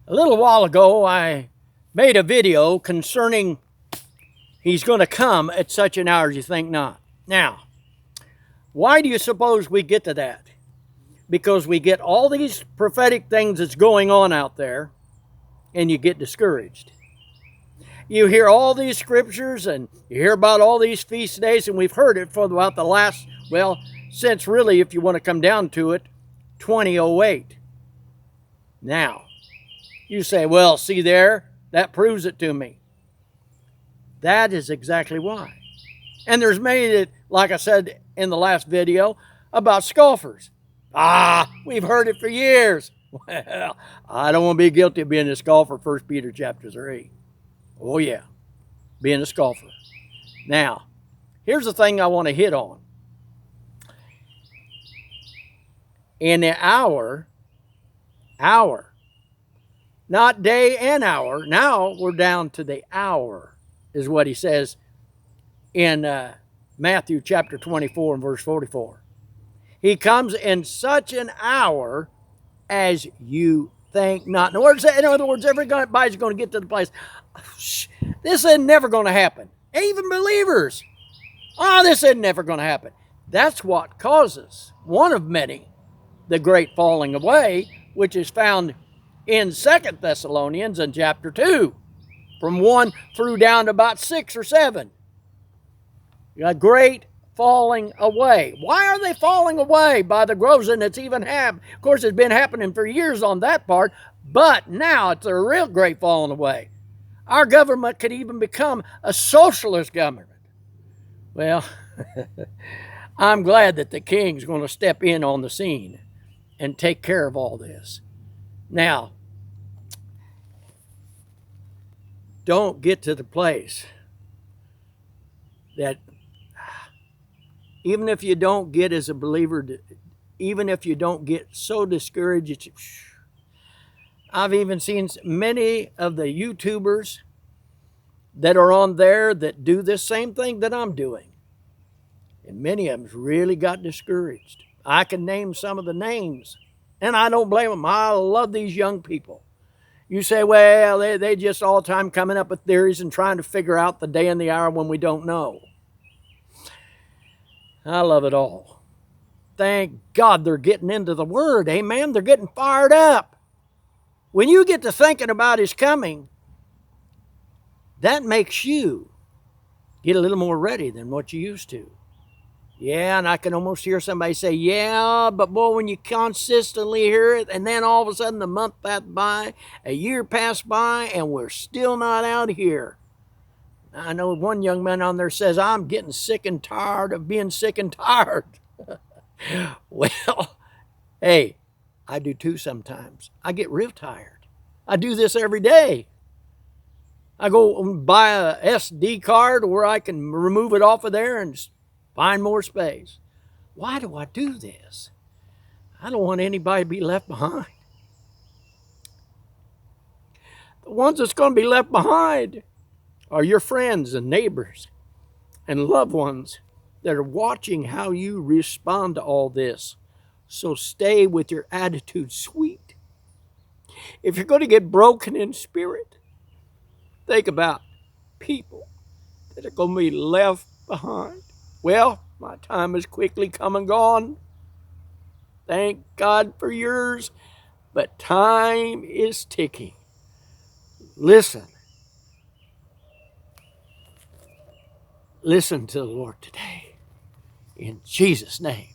A little while ago, I made a video concerning He's going to come at such an hour as you think not. Now, why do you suppose we get to that? Because we get all these prophetic things that's going on out there, and you get discouraged. You hear all these scriptures, and you hear about all these feast days, and we've heard it for about the last, since really, if you want to come down to it, 2008. Now, you say, well, see there, that proves it to me. That is exactly why. And there's many that, like I said in the last video, about scoffers. We've heard it for years. Well, I don't want to be guilty of being a scoffer, 1 Peter chapter 3. Oh yeah, being a scoffer. Now, here's the thing I want to hit on. In the hour, not day and hour. Now we're down to the hour, is what he says in Matthew chapter 24 and verse 44. He comes in such an hour as you think not. In other words, everybody's going to get to the place. This is never going to happen. Even believers. This is never going to happen. That's what causes, one of many, the great falling away, which is found in 2 Thessalonians in chapter 2, from 1 through down to about 6 or 7. A great falling away. Why are they falling away by the groves? And it's even happened. Of course, it's been happening for years on that part, but now it's a real great falling away. Our government could even become a socialist government. Well, I'm glad that the king's going to step in on the scene and take care of all this. Now, don't get to the place that even if you don't get as a believer, even if you don't get so discouraged, I've even seen many of the YouTubers that are on there that do this same thing that I'm doing. And many of them really got discouraged. I can name some of the names, and I don't blame them. I love these young people. You say, well, they just all the time coming up with theories and trying to figure out the day and the hour when we don't know. I love it all. Thank God they're getting into the Word. Amen. They're getting fired up. When you get to thinking about His coming, that makes you get a little more ready than what you used to. Yeah, and I can almost hear somebody say, yeah, but boy, when you consistently hear it, and then all of a sudden the month passed by, a year passed by, and we're still not out here. I know one young man on there says, I'm getting sick and tired of being sick and tired. Well, hey, I do too sometimes. I get real tired. I do this every day. I go and buy a SD card where I can remove it off of there and find more space. Why do I do this? I don't want anybody to be left behind. The ones that's going to be left behind are your friends and neighbors and loved ones that are watching how you respond to all this. So stay with your attitude sweet. If you're going to get broken in spirit, think about people that are going to be left behind. Well, my time is quickly come and gone. Thank God for yours, but time is ticking. Listen to the Lord today. In Jesus' name.